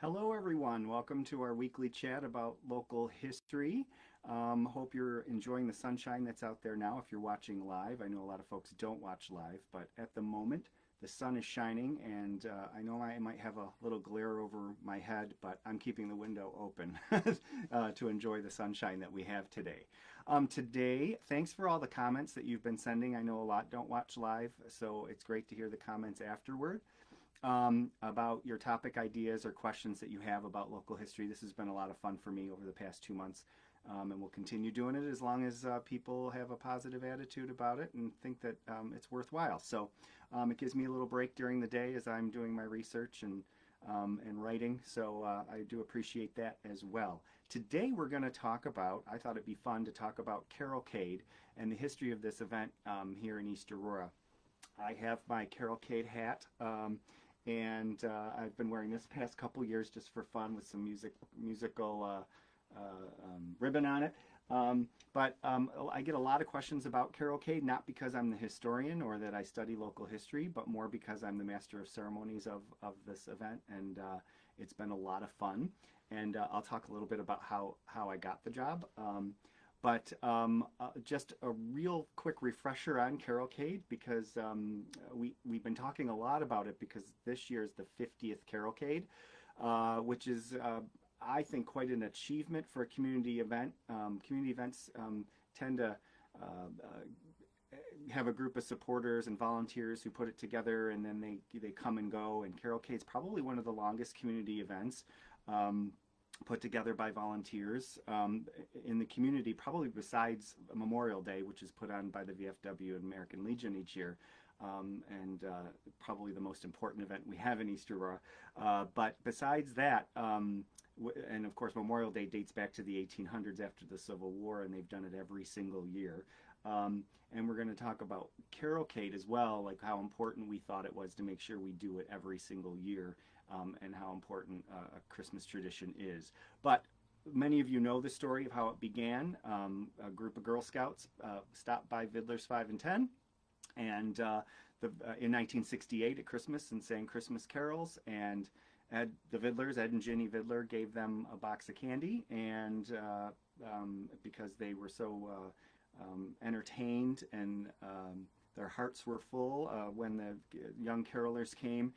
Hello, everyone. Welcome to our weekly chat about local history. Hope you're enjoying the sunshine that's out there now if you're watching live. I know a lot of folks don't watch live, but at the moment, the sun is shining, and I know I might have a little glare over my head, but I'm keeping the window open to enjoy the sunshine that we have today. Today, thanks for all the comments that you've been sending. I know a lot don't watch live, so it's great to hear the comments afterward about your topic ideas or questions that you have about local history. This has been a lot of fun for me over the past 2 months, and we'll continue doing it as long as people have a positive attitude about it and think that it's worthwhile. So it gives me a little break during the day as I'm doing my research and writing, so I do appreciate that as well. Today we're going to talk about, I thought it'd be fun to talk about Carolcade and the history of this event here in East Aurora. I have my Carolcade hat, and I've been wearing this past couple years just for fun with some musical ribbon on it. I get a lot of questions about Carolcade, not because I'm the historian or that I study local history, but more because I'm the master of ceremonies of this event, and it's been a lot of fun. And I'll talk a little bit about how I got the job. Just a real quick refresher on Carolcade, because we've been talking a lot about it because this year is the 50th Carolcade, which is, I think, quite an achievement for a community event. Community events tend to have a group of supporters and volunteers who put it together, and then they come and go. And Carolcade's probably one of the longest community events put together by volunteers in the community, probably besides Memorial Day, which is put on by the VFW and American Legion each year, and probably the most important event we have in East Aurora. But besides that, and of course Memorial Day dates back to the 1800s after the Civil War, and they've done it every single year. And we're going to talk about Carolcade as well, like how important we thought it was to make sure we do it every single year, and how important a Christmas tradition is. But many of you know the story of how it began. A group of Girl Scouts stopped by Vidler's 5 and 10, and in 1968 at Christmas, and sang Christmas carols, and the Vidlers, Ed and Ginny Vidler, gave them a box of candy, and because they were so entertained and their hearts were full when the young carolers came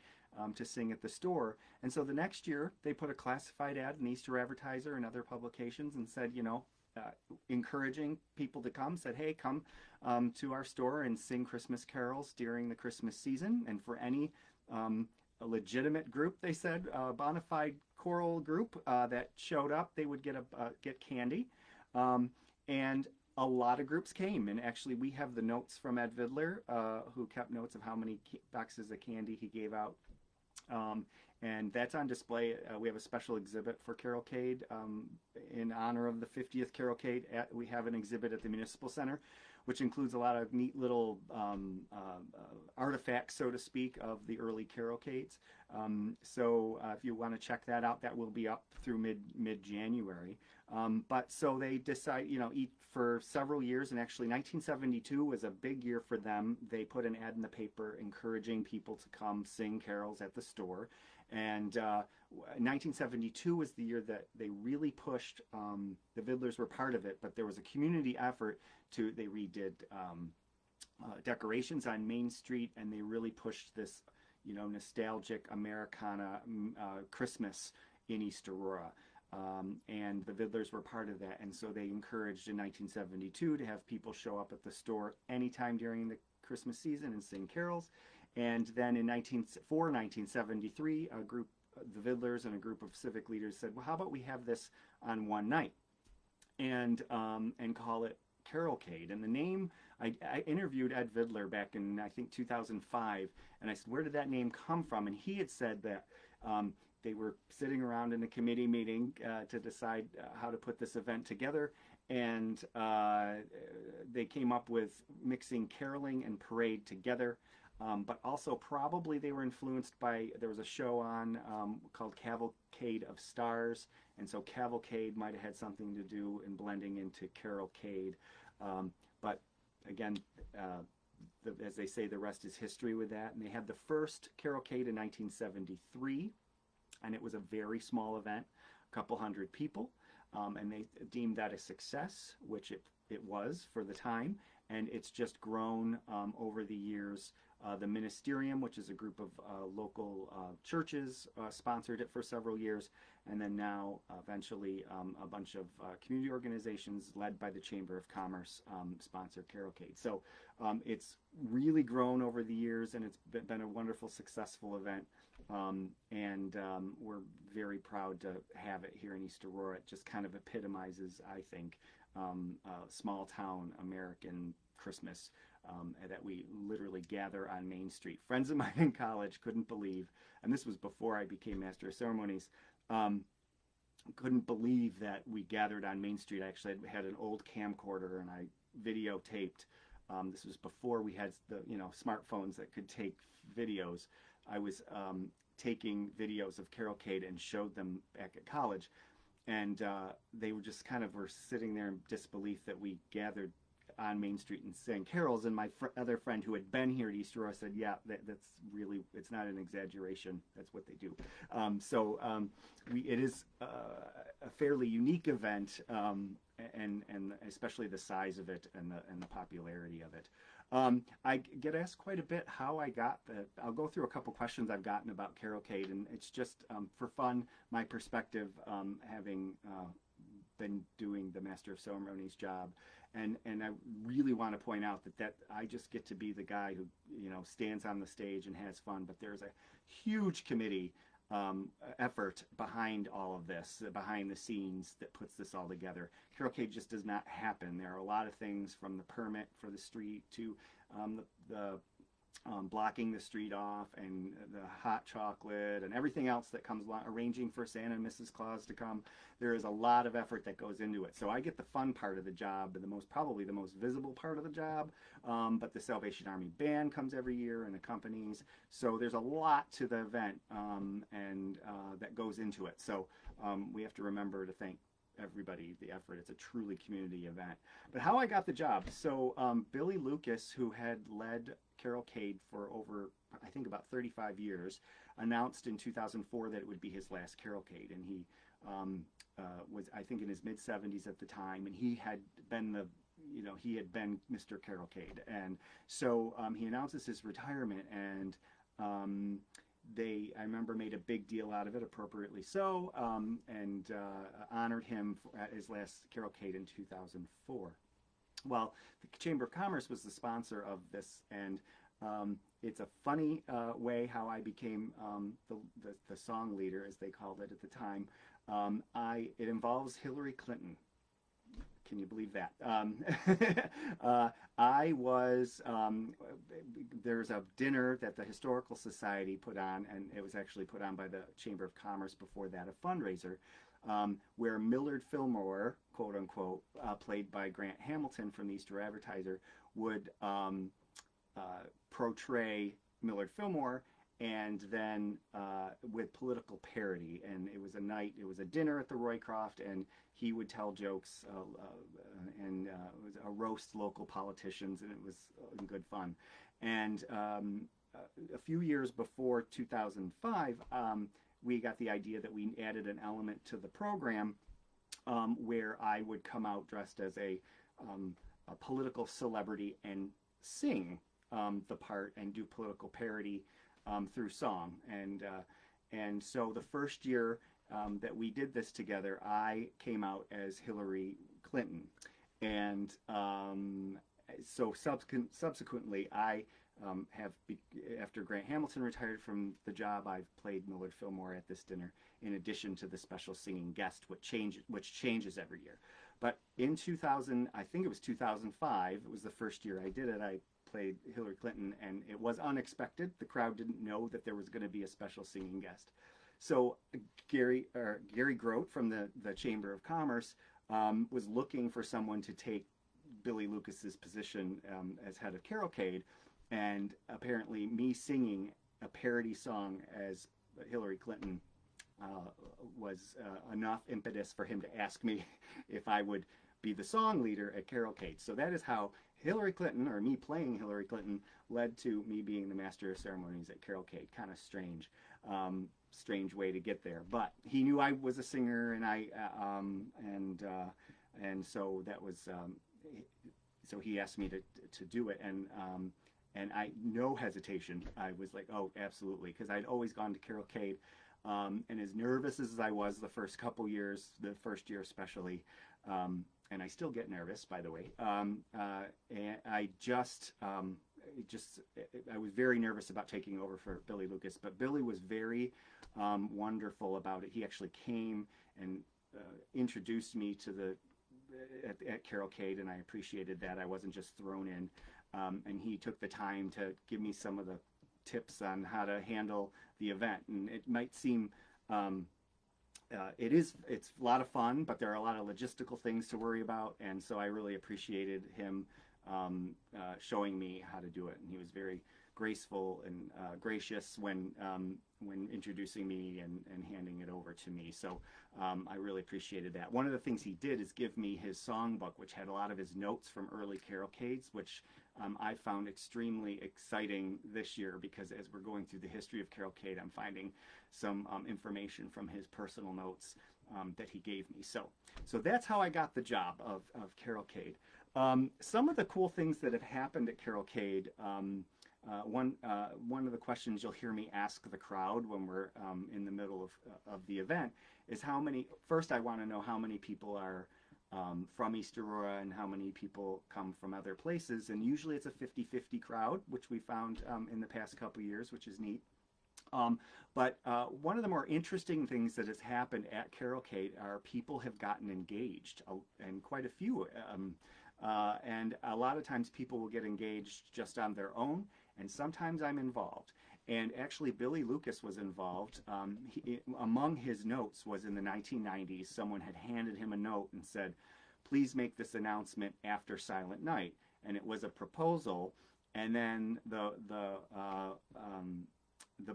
to sing at the store. And so the next year they put a classified ad in the Easter Advertiser and other publications and said, encouraging people to come, said, hey, come to our store and sing Christmas carols during the Christmas season. And for any a legitimate group, they said, a bona fide choral group that showed up, they would get candy. And a lot of groups came, and actually we have the notes from Ed Vidler, who kept notes of how many boxes of candy he gave out. And that's on display. We have a special exhibit for Carolcade in honor of the 50th Carolcade. We have an exhibit at the Municipal Center, which includes a lot of neat little artifacts, so to speak, of the early Carolcades. So if you want to check that out, that will be up through mid-January. But so they decide, for several years, and actually 1972 was a big year for them. They put an ad in the paper encouraging people to come sing carols at the store. And 1972 was the year that they really pushed, the Vidlers were part of it, but there was a community effort they redid decorations on Main Street, and they really pushed this, nostalgic Americana Christmas in East Aurora. And the Vidlers were part of that, and so they encouraged in 1972 to have people show up at the store anytime during the Christmas season and sing carols. And then in 1973, the Vidlers and a group of civic leaders said, well, how about we have this on one night and call it Carolcade? And the name, I interviewed Ed Vidler back in, I think, 2005, and I said, where did that name come from? And he had said that they were sitting around in a committee meeting to decide how to put this event together, and they came up with mixing caroling and parade together. But also probably they were influenced by, there was a show on called Cavalcade of Stars, and so Cavalcade might have had something to do in blending into Carolcade. But again, as they say, the rest is history with that. And they had the first Carolcade in 1973. and it was a very small event, a couple hundred people, and they deemed that a success, which it was for the time, and it's just grown over the years. The Ministerium, which is a group of local churches, sponsored it for several years, and then now eventually a bunch of community organizations led by the Chamber of Commerce sponsor Carolcade. So it's really grown over the years, and it's been a wonderful, successful event. And we're very proud to have it here in East Aurora. It just kind of epitomizes, I think, small town American Christmas, that we literally gather on Main Street. Friends of mine in college couldn't believe, and this was before I became Master of Ceremonies, couldn't believe that we gathered on Main Street. I actually had an old camcorder and I videotaped. This was before we had the smartphones that could take videos. I was taking videos of Carolcade and showed them back at college, and they were just kind of were sitting there in disbelief that we gathered on Main Street and sang carols. And my other friend who had been here at East Aurora said, yeah, that's really, it's not an exaggeration. That's what they do. It is a fairly unique event, and especially the size of it and the popularity of it. I get asked quite a bit how I got I'll go through a couple questions I've gotten about Carolcade, and it's just for fun, my perspective, having been doing the Master of Ceremonies job. And I really want to point out that I just get to be the guy who, stands on the stage and has fun, but there's a huge committee effort behind all of this, behind the scenes, that puts this all together. Carolcade just does not happen. There are a lot of things, from the permit for the street to the blocking the street off, and the hot chocolate and everything else that comes along, arranging for Santa and Mrs. Claus to come. There is a lot of effort that goes into it. So I get the fun part of the job, and probably the most visible part of the job. But the Salvation Army Band comes every year and accompanies. So there's a lot to the event, and that goes into it. So we have to remember to thank everybody, the effort. It's a truly community event. But how I got the job. So Billy Lucas, who had led Carolcade for over, I think, about 35 years, announced in 2004 that it would be his last Carolcade, and he was, I think, in his mid-70s at the time, and he had been Mr. Carolcade, and so he announces his retirement, and I remember, made a big deal out of it, appropriately so, and honored him at his last Carolcade in 2004. Well, the Chamber of Commerce was the sponsor of this, and it's a funny way how I became the song leader, as they called it at the time. It involves Hillary Clinton. Can you believe that? There's a dinner that the Historical Society put on, and it was actually put on by the Chamber of Commerce before that, a fundraiser, where Millard Fillmore, quote unquote, played by Grant Hamilton from the East Aurora Advertiser, would portray Millard Fillmore, and then with political parody. And it was a dinner at the Roycroft, and he would tell jokes, and it was a roast local politicians, and it was good fun. And a few years before 2005, we got the idea that we added an element to the program, where I would come out dressed as a political celebrity and sing the part and do political parody through song. And so the first year that we did this together, I came out as Hillary Clinton. And so subsequently, I after Grant Hamilton retired from the job, I've played Millard Fillmore at this dinner, in addition to the special singing guest, which changes every year. But in 2000, I think it was 2005, it was the first year I did it, I played Hillary Clinton, and it was unexpected. The crowd didn't know that there was going to be a special singing guest. So Gary Grote from the Chamber of Commerce was looking for someone to take Billy Lucas's position as head of Carolcade, and apparently me singing a parody song as Hillary Clinton was enough impetus for him to ask me if I would be the song leader at Carolcade. So that is how Hillary Clinton, or me playing Hillary Clinton, led to me being the master of ceremonies at Carolcade. Kind of strange, strange way to get there. But he knew I was a singer, and and so that was so he asked me to do it, and I no hesitation. I was like, oh, absolutely, because I'd always gone to Carolcade. And as nervous as I was the first couple years, the first year especially, and I still get nervous, by the way. And I I was very nervous about taking over for Billy Lucas, but Billy was very wonderful about it. He actually came and introduced me to at Carolcade, and I appreciated that. I wasn't just thrown in, and he took the time to give me some of the tips on how to handle the event. And it might seem it's a lot of fun, but there are a lot of logistical things to worry about, and so I really appreciated him showing me how to do it. And he was very graceful and gracious when introducing me and handing it over to me. So I really appreciated that. One of the things he did is give me his songbook, which had a lot of his notes from early Carolcades, which I found extremely exciting this year, because as we're going through the history of Carolcade, I'm finding some information from his personal notes that he gave me. So that's how I got the job of Carolcade. Some of the cool things that have happened at Carolcade, one of the questions you'll hear me ask the crowd when we're in the middle of the event is first I want to know how many people are from East Aurora and how many people come from other places. And usually it's a 50-50 crowd, which we found in the past couple of years, which is neat. But one of the more interesting things that has happened at Carolcade are people have gotten engaged, and quite a few. And a lot of times people will get engaged just on their own, and sometimes I'm involved. And actually, Billy Lucas was involved. Among his notes was in the 1990s, someone had handed him a note and said, please make this announcement after Silent Night. And it was a proposal, and then the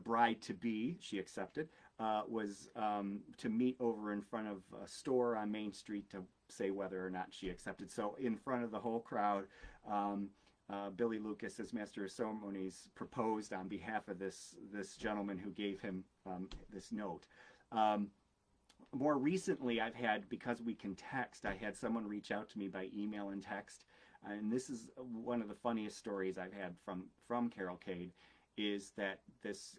bride-to-be, she accepted, was to meet over in front of a store on Main Street to say whether or not she accepted. So in front of the whole crowd, Billy Lucas, as Master of Ceremonies, proposed on behalf of this gentleman who gave him this note. More recently, I've had, because we can text, I had someone reach out to me by email and text, and this is one of the funniest stories I've had from Carolcade, is that this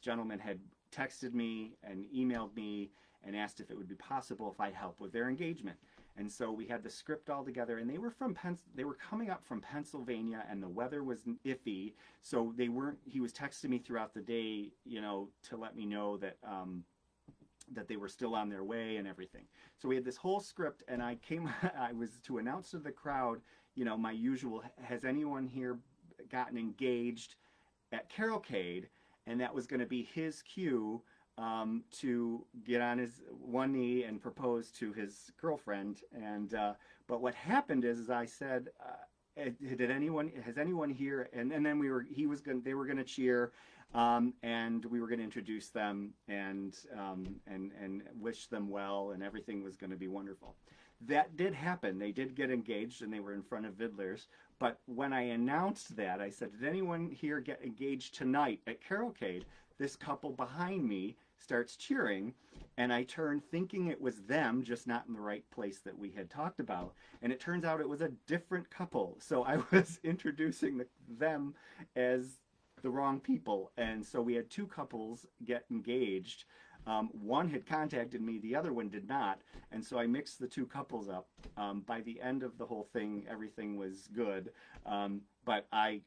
gentleman had texted me and emailed me and asked if it would be possible if I'd help with their engagement. And so we had the script all together, and they were coming up from Pennsylvania, and the weather was iffy, so he was texting me throughout the day, to let me know that that they were still on their way and everything. So we had this whole script, and I was to announce to the crowd, my usual, has anyone here gotten engaged at Carolcade? And that was going to be his cue to get on his one knee and propose to his girlfriend. And but what happened is I said, has anyone here? And then they were going to cheer, and we were going to introduce them and wish them well, and everything was going to be wonderful. That did happen. They did get engaged, and they were in front of Vidlers. But when I announced that, I said, did anyone here get engaged tonight at Carolcade? This couple behind me starts cheering, and I turned thinking it was them, just not in the right place that we had talked about. And it turns out it was a different couple. So I was introducing them as the wrong people. And so we had two couples get engaged. One had contacted me, the other one did not, and so I mixed the two couples up. By the end of the whole thing, everything was good, but I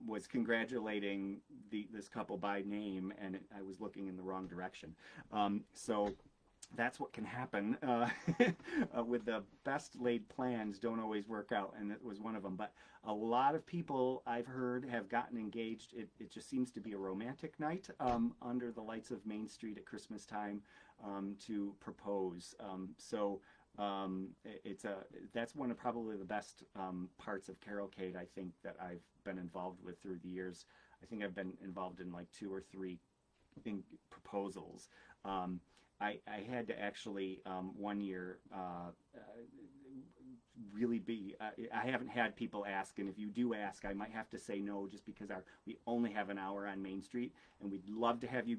was congratulating this couple by name, and I was looking in the wrong direction. So that's what can happen with the best laid plans don't always work out, and it was one of them. But a lot of people I've heard have gotten engaged. It just seems to be a romantic night under the lights of Main Street at Christmas time to propose. That's one of probably the best parts of Carolcade, I think, that I've been involved with through the years. I think I've been involved in like 2 or 3 proposals. I had to actually one year really be. I haven't had people ask, and if you do ask, I might have to say no, just because we only have an hour on Main Street, and we'd love to have you,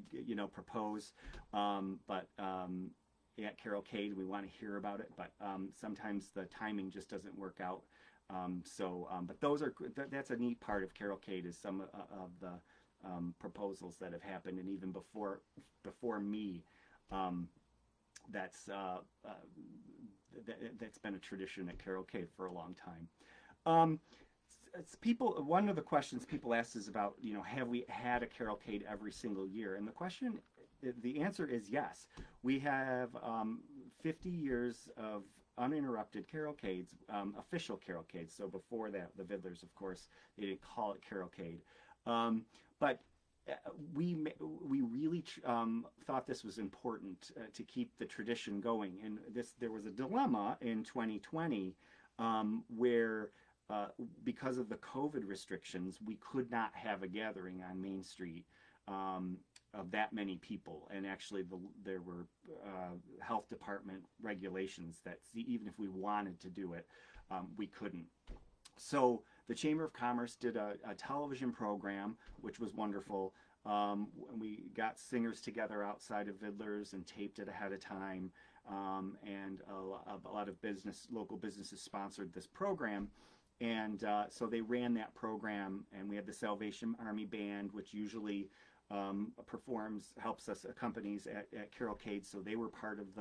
propose, but at Carolcade, we want to hear about it, but sometimes the timing just doesn't work out. But that's a neat part of Carolcade, is some of the proposals that have happened, and even before me, that's that's been a tradition at Carolcade for a long time. One of the questions people ask is about, have we had a Carolcade every single year? And the answer is yes. We have 50 years of uninterrupted Carolcades, official Carolcades. So before that, the Vidlers, of course, they didn't call it Carolcade. But we really thought this was important to keep the tradition going. And there was a dilemma in 2020 where because of the COVID restrictions, we could not have a gathering on Main Street of that many people. And actually there were health department regulations that even if we wanted to do it, we couldn't. So the Chamber of Commerce did a television program, which was wonderful. We got singers together outside of Vidler's and taped it ahead of time. And a lot of local businesses sponsored this program. And so they ran that program, and we had the Salvation Army Band, which usually accompanies at Carolcade. So they were part of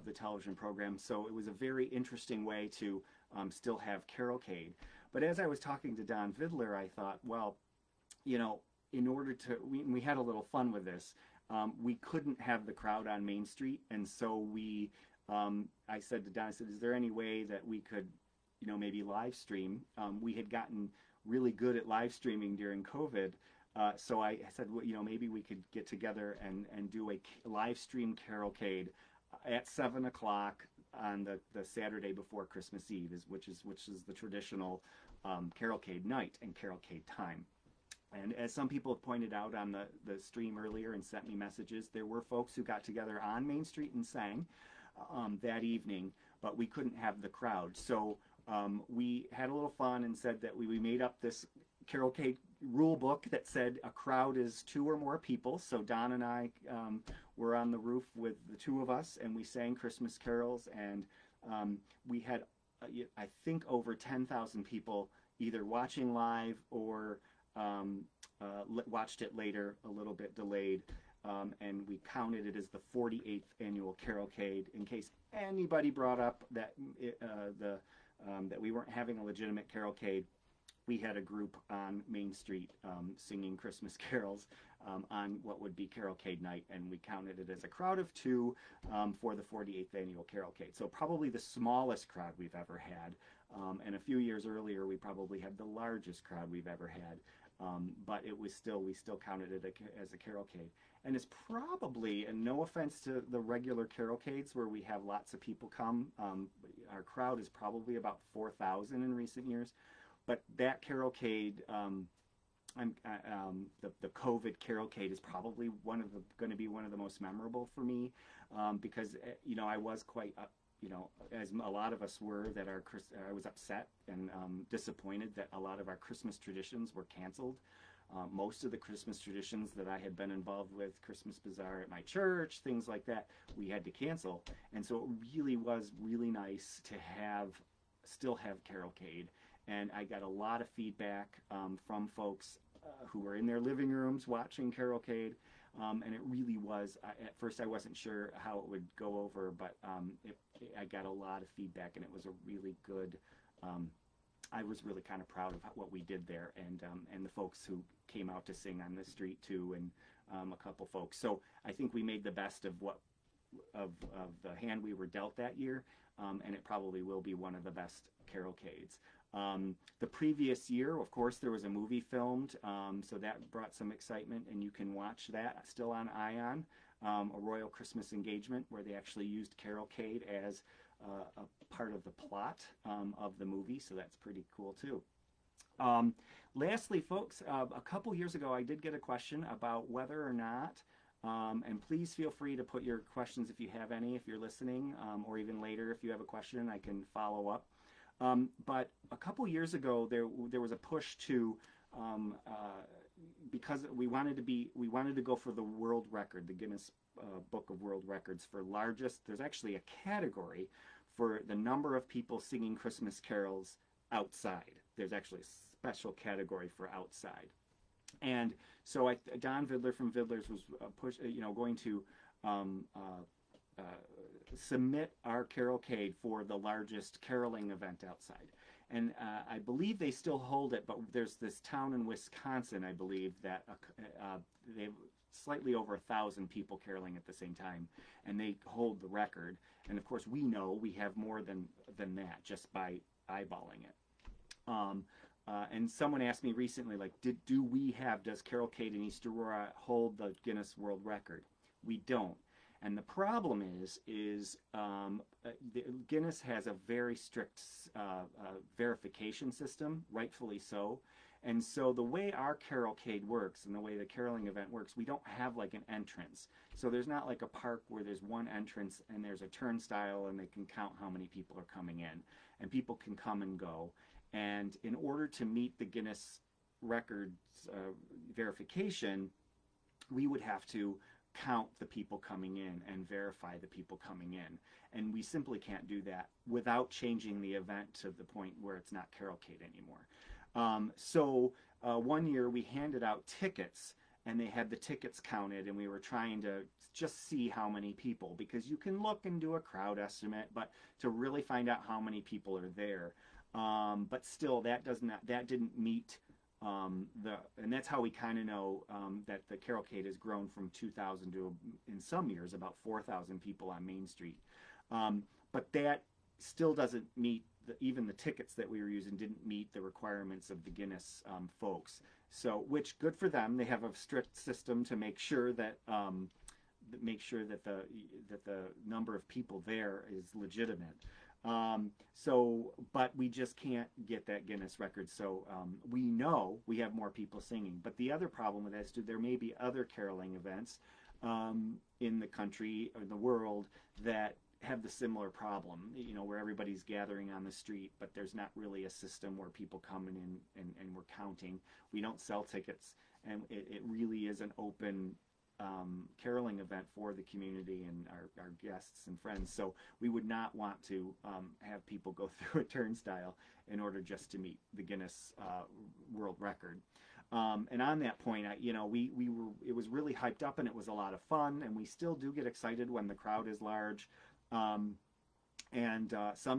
the television program. So it was a very interesting way to still have Carolcade. But as I was talking to Don Vidler, I thought, well, in order to, we had a little fun with this. We couldn't have the crowd on Main Street, and so I said to Don, is there any way that we could, maybe live stream? We had gotten really good at live streaming during COVID, so I said, well, maybe we could get together and do a live stream Carolcade at 7 o'clock on the Saturday before Christmas Eve, which is the traditional Carolcade night and Carolcade time. And as some people have pointed out on the stream earlier and sent me messages, there were folks who got together on Main Street and sang that evening, but we couldn't have the crowd. So we had a little fun and said that we made up this Carolcade rule book that said a crowd is 2 or more people. So Don and I were on the roof with the 2 of us, and we sang Christmas carols, and we had, I think, over 10,000 people either watching live or watched it later, a little bit delayed, and we counted it as the 48th annual Carolcade. In case anybody brought up that that we weren't having a legitimate Carolcade, we had a group on Main Street singing Christmas carols on what would be Carolcade night, and we counted it as a crowd of 2 for the 48th annual Carolcade. So probably the smallest crowd we've ever had, and a few years earlier we probably had the largest crowd we've ever had. But we still counted it as a Carolcade. And it's probably, and no offense to the regular Carolcades where we have lots of people come, our crowd is probably about 4,000 in recent years. But that Carolcade, the COVID Carolcade is probably going to be one of the most memorable for me, because I was quite as a lot of us were, that I was upset and disappointed that a lot of our Christmas traditions were canceled. Most of the Christmas traditions that I had been involved with, Christmas Bazaar at my church, things like that, we had to cancel. And so it really was really nice to still have Carolcade. And I got a lot of feedback from folks who were in their living rooms watching Carolcade. And it really was, at first I wasn't sure how it would go over, but I got a lot of feedback, and it was a really good, I was really kind of proud of what we did there, and the folks who came out to sing on the street too, and a couple folks. So I think we made the best of the hand we were dealt that year, and it probably will be one of the best Carolcades. The previous year, of course, there was a movie filmed, so that brought some excitement, and you can watch that still on ION, A Royal Christmas Engagement, where they actually used Carolcade as a part of the plot of the movie, so that's pretty cool too. Lastly, folks, a couple years ago I did get a question about whether or not, and please feel free to put your questions if you have any, if you're listening, or even later if you have a question, I can follow up. But a couple years ago, there was a push to um, because we wanted to go for the world record, the Guinness Book of World Records for largest. There's actually a category for the number of people singing Christmas carols outside. There's actually a special category for outside. And so Don Vidler from Vidler's was going to um, uh, submit our Carolcade for the largest caroling event outside. And I believe they still hold it, but there's this town in Wisconsin, I believe, that they have slightly over 1,000 people caroling at the same time, and they hold the record. And of course, we know we have more than that just by eyeballing it. And someone asked me recently, like, does Carolcade in East Aurora hold the Guinness World Record? We don't. And the problem Guinness has a very strict verification system, rightfully so. And so the way our Carolcade works and the way the caroling event works, we don't have like an entrance. So there's not like a park where there's one entrance and there's a turnstile and they can count how many people are coming in. And people can come and go. And in order to meet the Guinness records verification, we would have to count the people coming in and verify the people coming in. And we simply can't do that without changing the event to the point where it's not Carolcade anymore. So one year we handed out tickets and they had the tickets counted and we were trying to just see how many people, because you can look and do a crowd estimate, but to really find out how many people are there. But still that didn't meet and that's how we kind of know that the Carolcade has grown from 2,000 to, in some years, about 4,000 people on Main Street. But that still doesn't meet, even the tickets that we were using didn't meet the requirements of the Guinness folks. So, which, good for them. They have a strict system to make sure that the number of people there is legitimate. But we just can't get that Guinness record. So we know we have more people singing. But the other problem with that is there may be other caroling events in the country or the world that have the similar problem, where everybody's gathering on the street, but there's not really a system where people come in and we're counting. We don't sell tickets, and it really is an open caroling event for the community and our guests and friends. So we would not want to have people go through a turnstile in order just to meet the Guinness World Record. And on that point, it was really hyped up and it was a lot of fun, and we still do get excited when the crowd is large. Some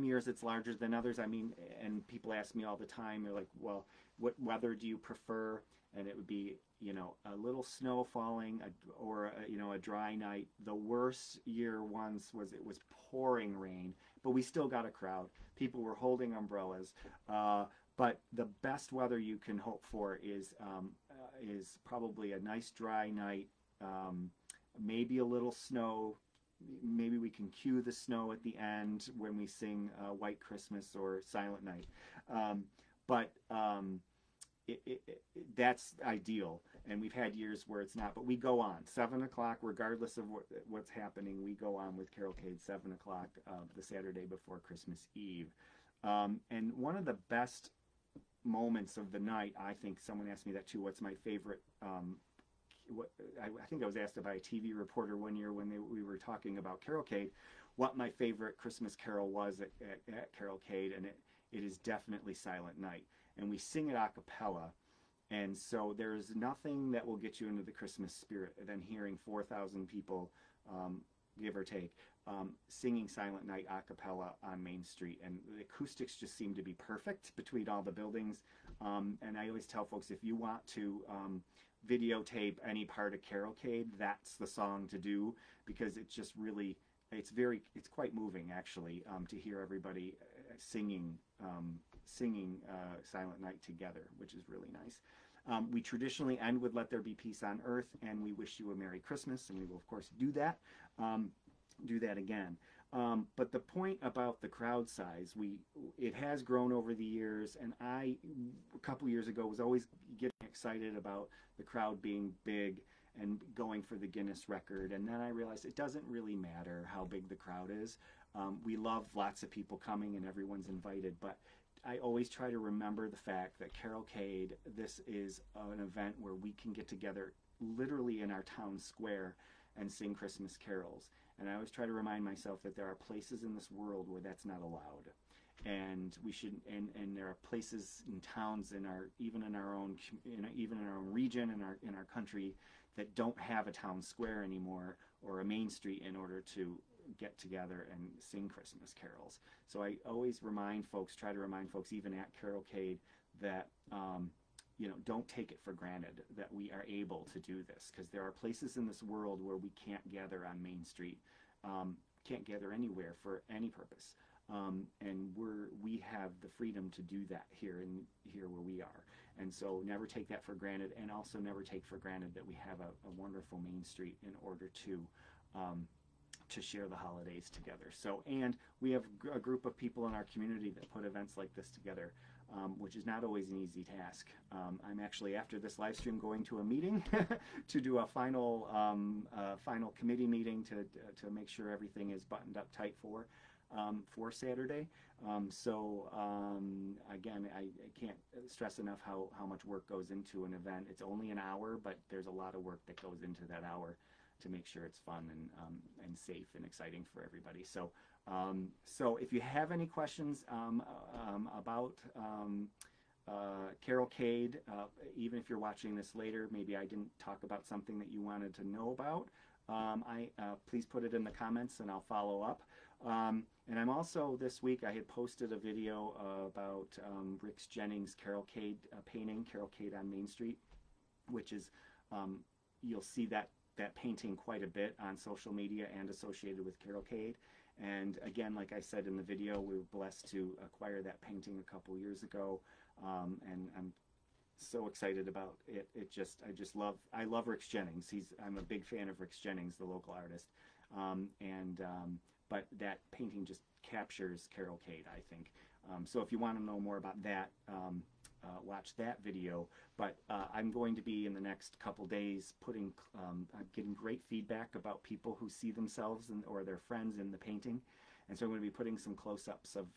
years it's larger than others. I mean, and people ask me all the time, they're like, well, what weather do you prefer? And it would be, a little snow falling or a dry night. The worst year once it was pouring rain, but we still got a crowd. People were holding umbrellas. But the best weather you can hope for is probably a nice dry night, maybe a little snow. Maybe we can cue the snow at the end when we sing White Christmas or Silent Night. That's ideal, and we've had years where it's not, but we go on 7 o'clock regardless of what's happening. We go on with Carolcade 7 o'clock the Saturday before Christmas Eve. And one of the best moments of the night, I think, someone asked me that too, what's my favorite I think I was asked by a TV reporter one year when we were talking about Carolcade, what my favorite Christmas carol was at Carolcade, and it is definitely Silent Night. And we sing it a cappella, and so there's nothing that will get you into the Christmas spirit than hearing 4,000 people, give or take, singing Silent Night a cappella on Main Street. And the acoustics just seem to be perfect between all the buildings. And I always tell folks, if you want to videotape any part of Carolcade, that's the song to do, because it's just really, it's quite moving actually, to hear everybody singing Silent Night together, which is really nice. We traditionally end with Let There Be Peace on Earth, and we wish you a Merry Christmas, and we will of course do that again. But the point about the crowd size, it has grown over the years, and a couple years ago was always getting excited about the crowd being big and going for the Guinness record, and then I realized it doesn't really matter how big the crowd is. We love lots of people coming and everyone's invited, but I always try to remember the fact that Carolcade, this is an event where we can get together literally in our town square and sing Christmas carols. And I always try to remind myself that there are places in this world where that's not allowed. And we should, and there are places in towns in our, even in our own, even in our own region, in our country, that don't have a town square anymore or a main street in order to get together and sing Christmas carols. So I always remind folks, try to remind folks, even at Carolcade, that don't take it for granted that we are able to do this, because there are places in this world where we can't gather on Main Street, can't gather anywhere for any purpose, and we have the freedom to do that here where we are. And so never take that for granted, and also never take for granted that we have a wonderful Main Street in order to share the holidays together. So, and we have a group of people in our community that put events like this together, which is not always an easy task. I'm actually, after this live stream, going to a meeting to do a final committee meeting to make sure everything is buttoned up tight for Saturday. Again, I can't stress enough how much work goes into an event. It's only an hour, but there's a lot of work that goes into that hour to make sure it's fun and safe and exciting for everybody. So if you have any questions about Carolcade, even if you're watching this later, maybe I didn't talk about something that you wanted to know about, please put it in the comments and I'll follow up. And I'm also, this week, I had posted a video about Rick Jennings' Carolcade painting, Carolcade on Main Street, which is, you'll see that painting quite a bit on social media and associated with Carolcade. And again, like I said in the video, we were blessed to acquire that painting a couple years ago, and I'm so excited about it. I love Rick Jennings. I'm a big fan of Rick Jennings, the local artist, but that painting just captures Carolcade, I think. So if you want to know more about that, watch that video. But I'm going to be, in the next couple days, getting great feedback about people who see themselves or their friends in the painting. And so I'm going to be putting some close-ups of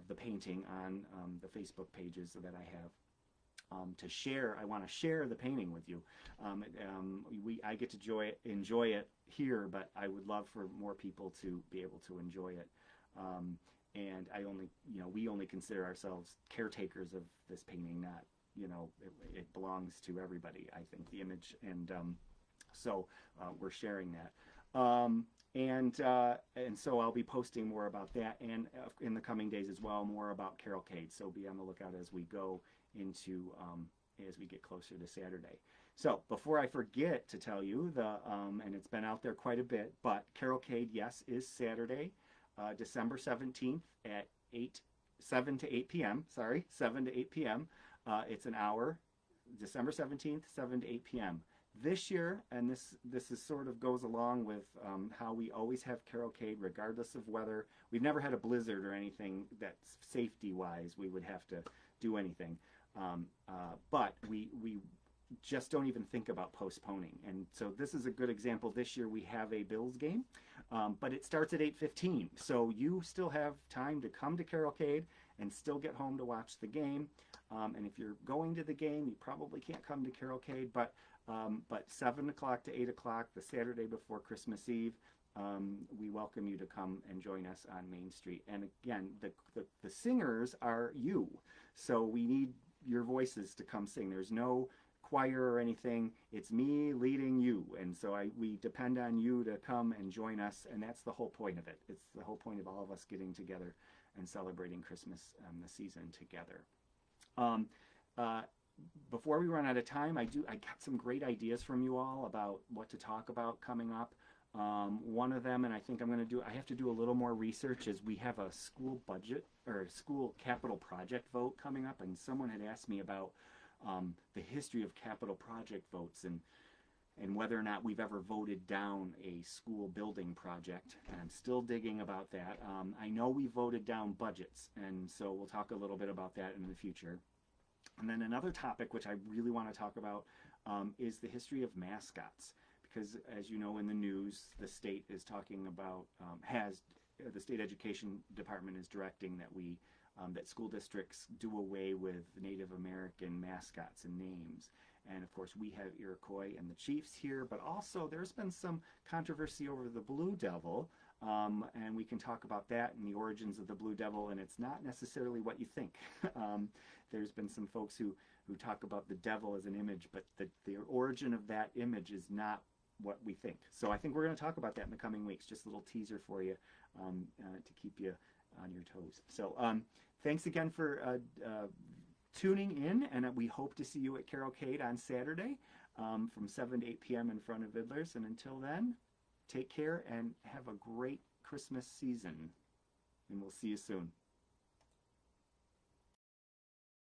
the painting on the Facebook pages that I have to share. I want to share the painting with you. I get to enjoy it here, but I would love for more people to be able to enjoy it. And we only consider ourselves caretakers of this painting, not, it belongs to everybody, I think, the image. And so we're sharing that. And so I'll be posting more about that, and in the coming days as well, more about Carolcade. So be on the lookout as we go into, as we get closer to Saturday. So before I forget to tell you, and it's been out there quite a bit, but Carolcade, yes, is Saturday, December 17th at 7 to 8 p.m. Sorry, 7 to 8 p.m. It's an hour, December 17th, 7 to 8 p.m. This year, and this is sort of goes along with how we always have Carolcade, regardless of weather. We've never had a blizzard or anything that's safety-wise we would have to do anything. But we just don't even think about postponing. And so this is a good example. This year we have a Bills game, but it starts at 8:15. So you still have time to come to Carolcade and still get home to watch the game. And if you're going to the game, you probably can't come to Carolcade, but 7 o'clock to 8 o'clock, the Saturday before Christmas Eve, we welcome you to come and join us on Main Street. And again, the singers are you. So we need your voices to come sing. There's no choir or anything. It's me leading you. And so we depend on you to come and join us. And that's the whole point of it. It's the whole point of all of us getting together and celebrating Christmas the season together. Before we run out of time, I got some great ideas from you all about what to talk about coming up. One of them, and I think I have to do a little more research, is we have a school budget or a school capital project vote coming up, and someone had asked me about the history of capital project votes and whether or not we've ever voted down a school building project. And I'm still digging about that. I know we voted down budgets, and so we'll talk a little bit about that in the future. And then another topic which I really want to talk about is the history of mascots. Because as you know, in the news, the state is talking about, has the state education department is directing that we that school districts do away with Native American mascots and names. And of course, we have Iroquois and the Chiefs here, but also there's been some controversy over the Blue Devil, and we can talk about that and the origins of the Blue Devil, and it's not necessarily what you think. There's been some folks who talk about the devil as an image, but the origin of that image is not what we think. So I think we're going to talk about that in the coming weeks. Just a little teaser for you to keep you on your toes. So thanks again for tuning in, and we hope to see you at Carolcade on Saturday from 7 to 8 p.m. in front of Vidler's. And until then, take care and have a great Christmas season, and we'll see you soon.